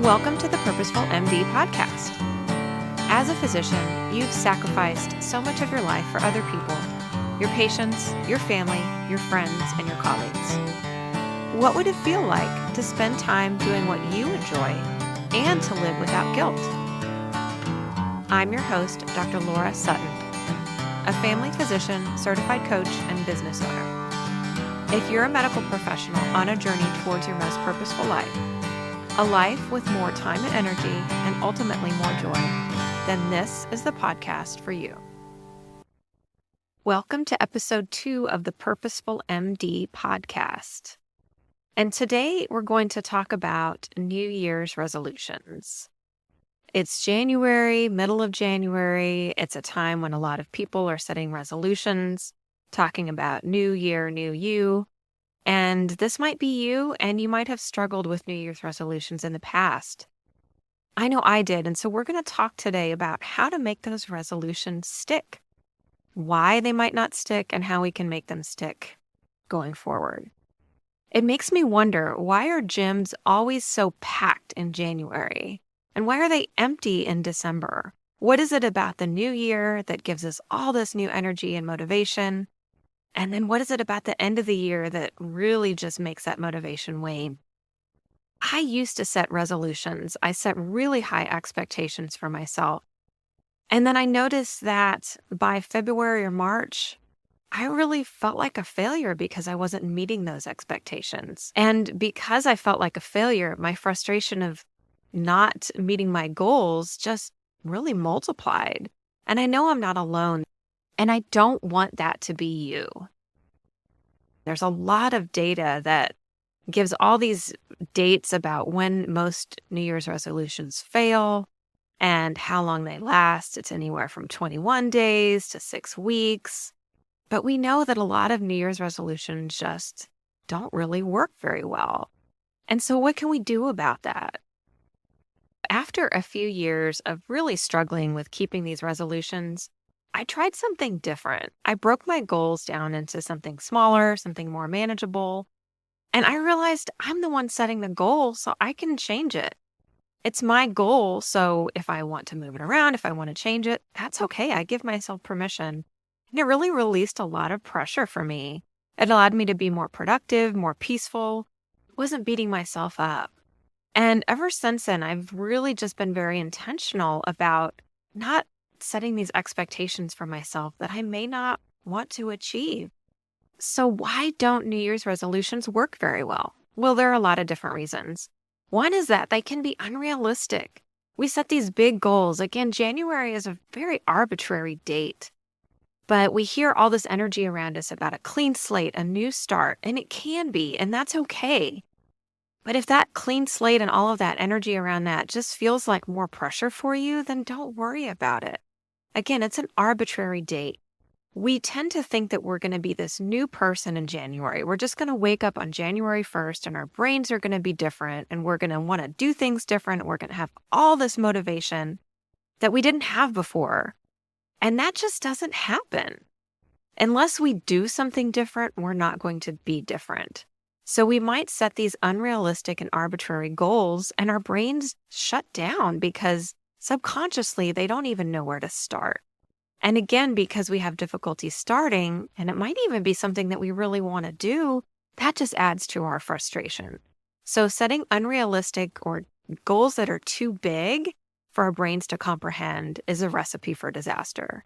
Welcome to the Purposeful MD podcast. As a physician, you've sacrificed so much of your life for other people, your patients, your family, your friends, and your colleagues. What would it feel like to spend time doing what you enjoy and to live without guilt? I'm your host, Dr. Laura Sutton, a family physician, certified coach, and business owner. If you're a medical professional on a journey towards your most purposeful life, a life with more time and energy, and ultimately more joy, then this is the podcast for you. Welcome to episode 2 of the Purposeful MD podcast. And today we're going to talk about New Year's resolutions. It's January, middle of January. It's a time when a lot of people are setting resolutions, talking about new year, new you. And this might be you, and you might have struggled with New Year's resolutions in the past. I know I did, and so we're going to talk today about how to make those resolutions stick, why they might not stick, and how we can make them stick going forward. It makes me wonder, why are gyms always so packed in January? And why are they empty in December? What is it about the new year that gives us all this new energy and motivation? And then what is it about the end of the year that really just makes that motivation wane? I used to set resolutions. I set really high expectations for myself. And then I noticed that by February or March, I really felt like a failure because I wasn't meeting those expectations. And because I felt like a failure, my frustration of not meeting my goals just really multiplied. And I know I'm not alone. And I don't want that to be you. There's a lot of data that gives all these dates about when most New Year's resolutions fail and how long they last. It's anywhere from 21 days to 6 weeks. But we know that a lot of New Year's resolutions just don't really work very well. And so what can we do about that? After a few years of really struggling with keeping these resolutions, I tried something different. I broke my goals down into something smaller, something more manageable. And I realized I'm the one setting the goal, so I can change it. It's my goal, so if I want to move it around, if I want to change it, that's okay. I give myself permission. And it really released a lot of pressure for me. It allowed me to be more productive, more peaceful. I wasn't beating myself up. And ever since then, I've really just been very intentional about not setting these expectations for myself that I may not want to achieve. So why don't New Year's resolutions work very well? Well, there are a lot of different reasons. One is that they can be unrealistic. We set these big goals. Again, January is a very arbitrary date, but we hear all this energy around us about a clean slate, a new start, and it can be, and that's okay. But if that clean slate and all of that energy around that just feels like more pressure for you, then don't worry about it. Again, it's an arbitrary date. We tend to think that we're going to be this new person in January. We're just going to wake up on January 1st and our brains are going to be different and we're going to want to do things different. And we're going to have all this motivation that we didn't have before. And that just doesn't happen. Unless we do something different, we're not going to be different. So we might set these unrealistic and arbitrary goals and our brains shut down because subconsciously, they don't even know where to start. And again, because we have difficulty starting, and it might even be something that we really want to do, that just adds to our frustration. So setting unrealistic or goals that are too big for our brains to comprehend is a recipe for disaster.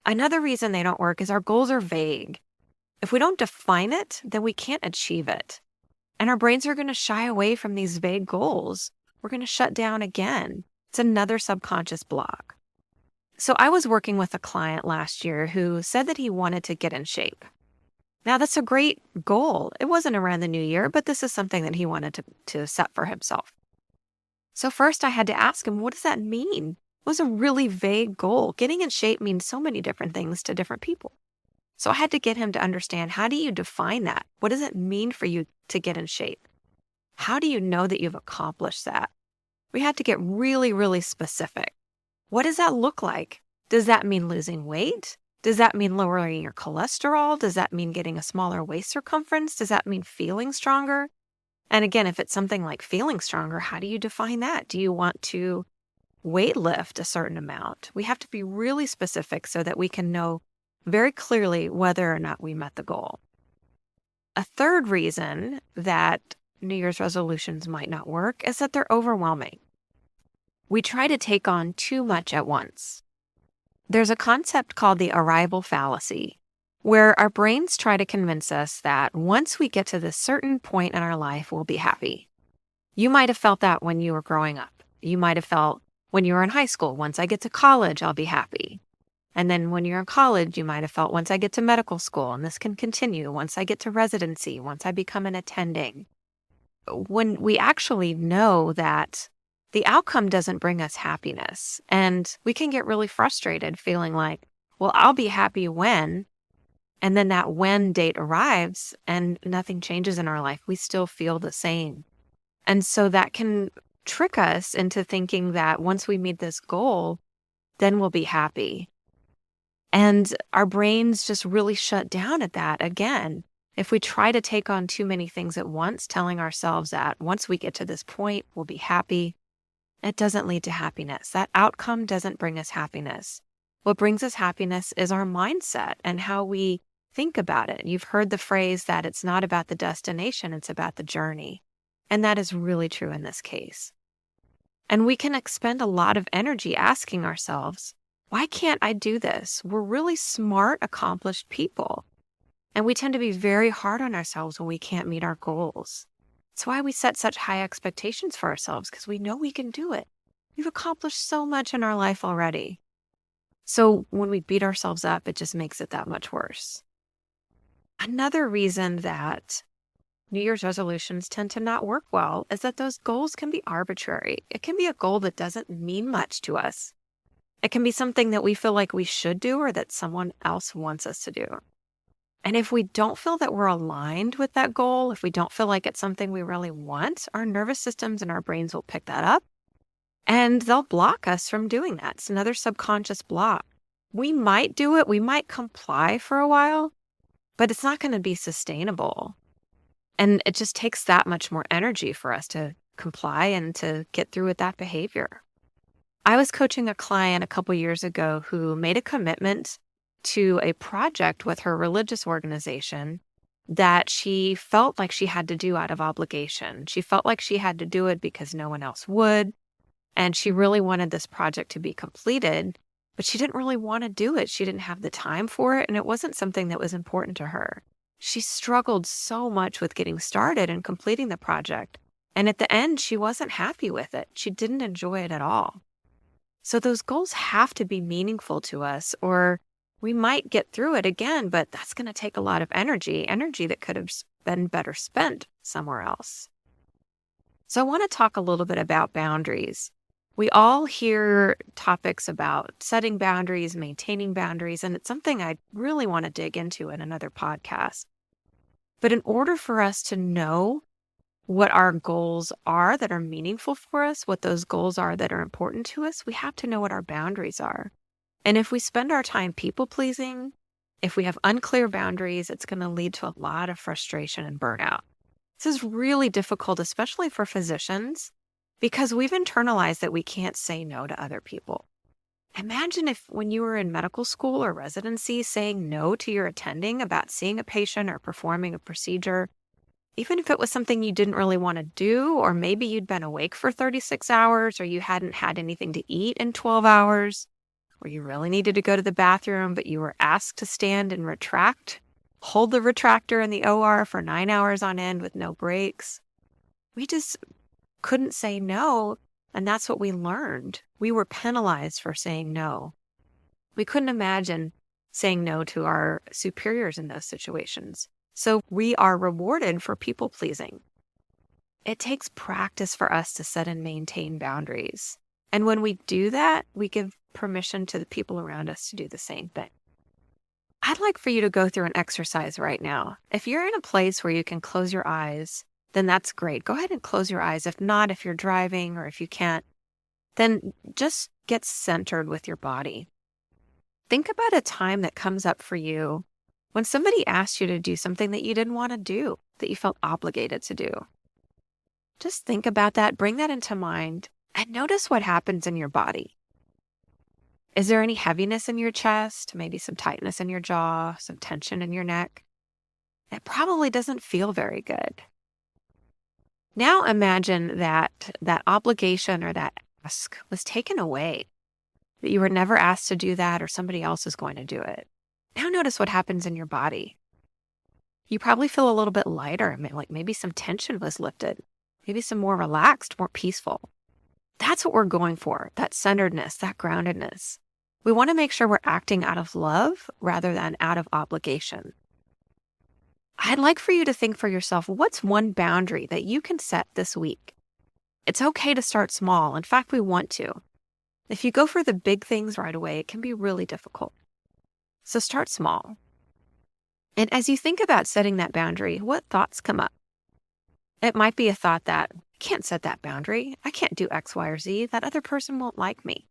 Another reason they don't work is our goals are vague. If we don't define it, then we can't achieve it. And our brains are going to shy away from these vague goals. We're going to shut down again. It's another subconscious block. So I was working with a client last year who said that he wanted to get in shape. Now, that's a great goal. It wasn't around the new year, but this is something that he wanted to set for himself. So first I had to ask him, what does that mean? It was a really vague goal. Getting in shape means so many different things to different people. So I had to get him to understand, how do you define that? What does it mean for you to get in shape? How do you know that you've accomplished that? We had to get really, really specific. What does that look like? Does that mean losing weight? Does that mean lowering your cholesterol? Does that mean getting a smaller waist circumference? Does that mean feeling stronger? And again, if it's something like feeling stronger, how do you define that? Do you want to weight lift a certain amount? We have to be really specific so that we can know very clearly whether or not we met the goal. A third reason that New Year's resolutions might not work is that they're overwhelming. We try to take on too much at once. There's a concept called the arrival fallacy, where our brains try to convince us that once we get to this certain point in our life, we'll be happy. You might have felt that when you were growing up. You might have felt when you were in high school, once I get to college, I'll be happy. And then when you're in college, you might have felt once I get to medical school, and this can continue, once I get to residency, once I become an attending. When we actually know that the outcome doesn't bring us happiness, and we can get really frustrated feeling like, well, I'll be happy when, and then that when date arrives and nothing changes in our life, we still feel the same. And so that can trick us into thinking that once we meet this goal, then we'll be happy. And our brains just really shut down at that again. If we try to take on too many things at once, telling ourselves that once we get to this point, we'll be happy, it doesn't lead to happiness. That outcome doesn't bring us happiness. What brings us happiness is our mindset and how we think about it. You've heard the phrase that it's not about the destination, it's about the journey. And that is really true in this case. And we can expend a lot of energy asking ourselves, why can't I do this? We're really smart, accomplished people. And we tend to be very hard on ourselves when we can't meet our goals. That's why we set such high expectations for ourselves, because we know we can do it. We've accomplished so much in our life already. So when we beat ourselves up, it just makes it that much worse. Another reason that New Year's resolutions tend to not work well is that those goals can be arbitrary. It can be a goal that doesn't mean much to us. It can be something that we feel like we should do or that someone else wants us to do. And if we don't feel that we're aligned with that goal, if we don't feel like it's something we really want, our nervous systems and our brains will pick that up and they'll block us from doing that. It's another subconscious block. We might do it, we might comply for a while, but it's not going to be sustainable. And it just takes that much more energy for us to comply and to get through with that behavior. I was coaching a client a couple years ago who made a commitment to a project with her religious organization that she felt like she had to do out of obligation. She felt like she had to do it because no one else would. And she really wanted this project to be completed, but she didn't really want to do it. She didn't have the time for it, and it wasn't something that was important to her. She struggled so much with getting started and completing the project. And at the end, she wasn't happy with it. She didn't enjoy it at all. So those goals have to be meaningful to us, or we might get through it again, but that's going to take a lot of energy that could have been better spent somewhere else. So I want to talk a little bit about boundaries. We all hear topics about setting boundaries, maintaining boundaries, and it's something I really want to dig into in another podcast. But in order for us to know what our goals are that are meaningful for us, what those goals are that are important to us, we have to know what our boundaries are. And if we spend our time people-pleasing, if we have unclear boundaries, it's going to lead to a lot of frustration and burnout. This is really difficult, especially for physicians, because we've internalized that we can't say no to other people. Imagine if when you were in medical school or residency, saying no to your attending about seeing a patient or performing a procedure, even if it was something you didn't really want to do, or maybe you'd been awake for 36 hours, or you hadn't had anything to eat in 12 hours, or you really needed to go to the bathroom, but you were asked to stand and hold the retractor in the OR for 9 hours on end with no breaks. We just couldn't say no, and that's what we learned. We were penalized for saying no. We couldn't imagine saying no to our superiors in those situations. So we are rewarded for people pleasing. It takes practice for us to set and maintain boundaries. And when we do that, we give permission to the people around us to do the same thing. I'd like for you to go through an exercise right now. If you're in a place where you can close your eyes, then that's great. Go ahead and close your eyes. If not, if you're driving or if you can't, then just get centered with your body. Think about a time that comes up for you when somebody asked you to do something that you didn't want to do, that you felt obligated to do. Just think about that, bring that into mind, and notice what happens in your body. Is there any heaviness in your chest? Maybe some tightness in your jaw, some tension in your neck? It probably doesn't feel very good. Now imagine that that obligation or that ask was taken away, that you were never asked to do that or somebody else is going to do it. Now notice what happens in your body. You probably feel a little bit lighter, like maybe some tension was lifted, maybe some more relaxed, more peaceful. That's what we're going for, that centeredness, that groundedness. We want to make sure we're acting out of love rather than out of obligation. I'd like for you to think for yourself, what's one boundary that you can set this week? It's okay to start small. In fact, we want to. If you go for the big things right away, it can be really difficult. So start small. And as you think about setting that boundary, what thoughts come up? It might be a thought that, I can't set that boundary. I can't do X, Y, or Z. That other person won't like me.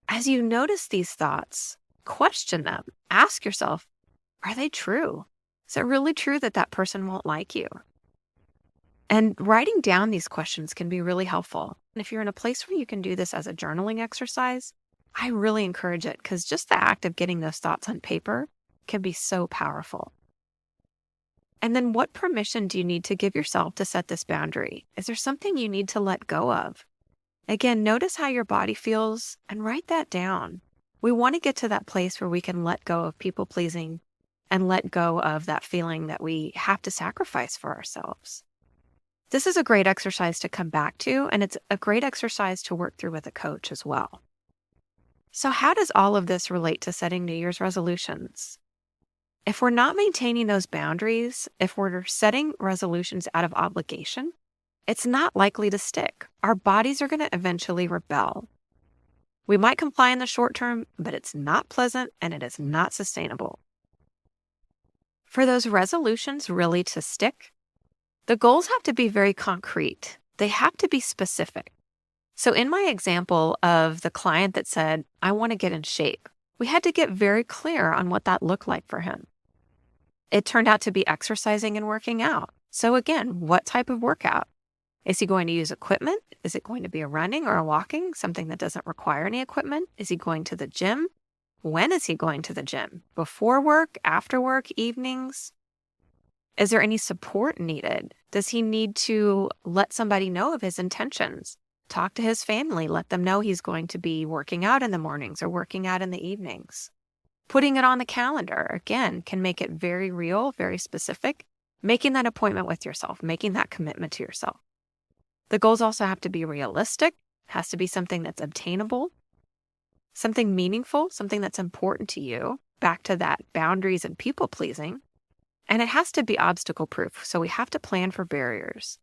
As you notice these thoughts, question them. Ask yourself, are they true? Is it really true that that person won't like you? And writing down these questions can be really helpful. And if you're in a place where you can do this as a journaling exercise, I really encourage it because just the act of getting those thoughts on paper can be so powerful. And then what permission do you need to give yourself to set this boundary? Is there something you need to let go of? Again, notice how your body feels and write that down. We want to get to that place where we can let go of people pleasing and let go of that feeling that we have to sacrifice for ourselves. This is a great exercise to come back to, and it's a great exercise to work through with a coach as well. So how does all of this relate to setting New Year's resolutions? If we're not maintaining those boundaries, if we're setting resolutions out of obligation, it's not likely to stick. Our bodies are going to eventually rebel. We might comply in the short term, but it's not pleasant and it is not sustainable. For those resolutions really to stick, the goals have to be very concrete. They have to be specific. So in my example of the client that said, I want to get in shape, we had to get very clear on what that looked like for him. It turned out to be exercising and working out. So again, what type of workout? Is he going to use equipment? Is it going to be a running or a walking, something that doesn't require any equipment? Is he going to the gym? When is he going to the gym? Before work, after work, evenings? Is there any support needed? Does he need to let somebody know of his intentions? Talk to his family, let them know he's going to be working out in the mornings or working out in the evenings. Putting it on the calendar, again, can make it very real, very specific. Making that appointment with yourself, making that commitment to yourself. The goals also have to be realistic, has to be something that's obtainable, something meaningful, something that's important to you, back to that boundaries and people pleasing. And it has to be obstacle proof. So we have to plan for barriers.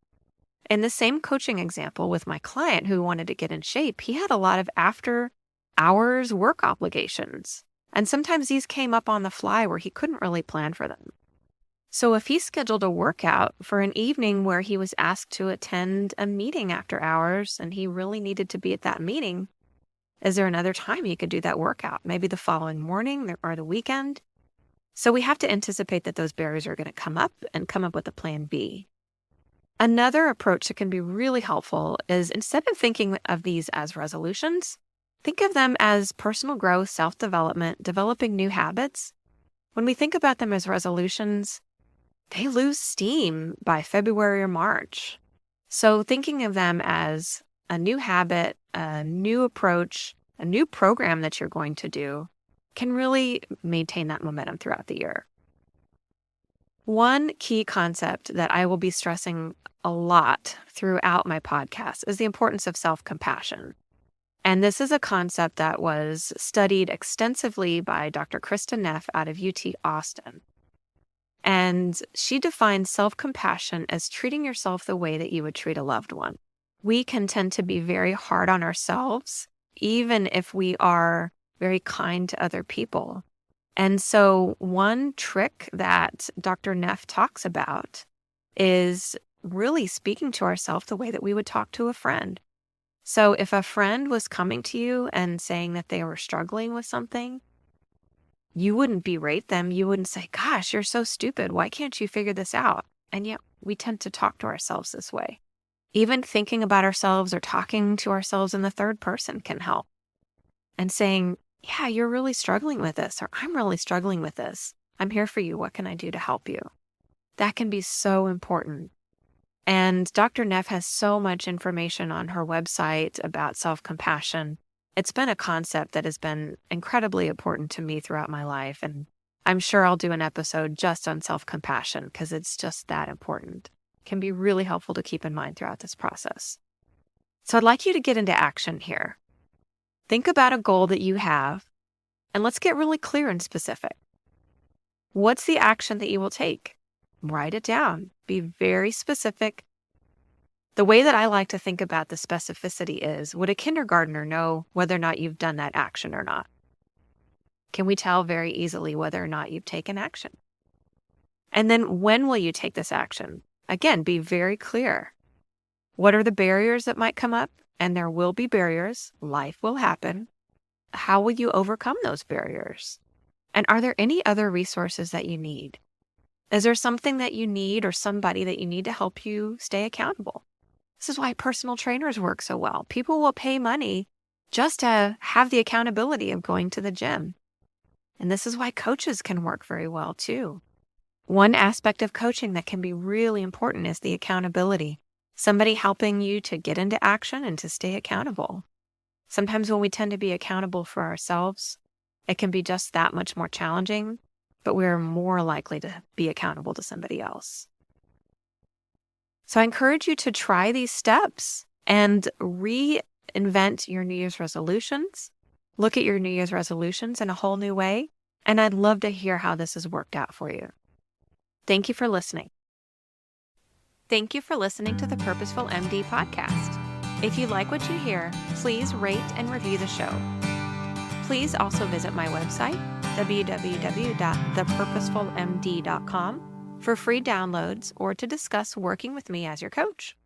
In the same coaching example with my client who wanted to get in shape, he had a lot of after hours work obligations. And sometimes these came up on the fly where he couldn't really plan for them. So if he scheduled a workout for an evening where he was asked to attend a meeting after hours and he really needed to be at that meeting, is there another time he could do that workout? Maybe the following morning or the weekend? So we have to anticipate that those barriers are going to come up and come up with a plan B. Another approach that can be really helpful is instead of thinking of these as resolutions, think of them as personal growth, self-development, developing new habits. When we think about them as resolutions, they lose steam by February or March. So thinking of them as a new habit, a new approach, a new program that you're going to do can really maintain that momentum throughout the year. One key concept that I will be stressing a lot throughout my podcast is the importance of self-compassion. And this is a concept that was studied extensively by Dr. Krista Neff out of UT Austin. And she defines self-compassion as treating yourself the way that you would treat a loved one. We can tend to be very hard on ourselves, even if we are very kind to other people. And so one trick that Dr. Neff talks about is really speaking to ourselves the way that we would talk to a friend. So if a friend was coming to you and saying that they were struggling with something, you wouldn't berate them. You wouldn't say, gosh, you're so stupid. Why can't you figure this out? And yet we tend to talk to ourselves this way. Even thinking about ourselves or talking to ourselves in the third person can help. And saying, yeah, you're really struggling with this, or I'm really struggling with this. I'm here for you. What can I do to help you? That can be so important. And Dr. Neff has so much information on her website about self-compassion. It's been a concept that has been incredibly important to me throughout my life. And I'm sure I'll do an episode just on self-compassion because it's just that important. It can be really helpful to keep in mind throughout this process. So I'd like you to get into action here. Think about a goal that you have, and let's get really clear and specific. What's the action that you will take? Write it down. Be very specific. The way that I like to think about the specificity is, would a kindergartner know whether or not you've done that action or not? Can we tell very easily whether or not you've taken action? And then when will you take this action? Again, be very clear. What are the barriers that might come up? And there will be barriers. Life will happen. How will you overcome those barriers? And are there any other resources that you need? Is there something that you need or somebody that you need to help you stay accountable? This is why personal trainers work so well. People will pay money just to have the accountability of going to the gym. And this is why coaches can work very well too. One aspect of coaching that can be really important is the accountability. Somebody helping you to get into action and to stay accountable. Sometimes when we tend to be accountable for ourselves, it can be just that much more challenging, but we're more likely to be accountable to somebody else. So I encourage you to try these steps and reinvent your New Year's resolutions. Look at your New Year's resolutions in a whole new way. And I'd love to hear how this has worked out for you. Thank you for listening. Thank you for listening to the Purposeful MD podcast. If you like what you hear, please rate and review the show. Please also visit my website, www.thepurposefulmd.com, for free downloads or to discuss working with me as your coach.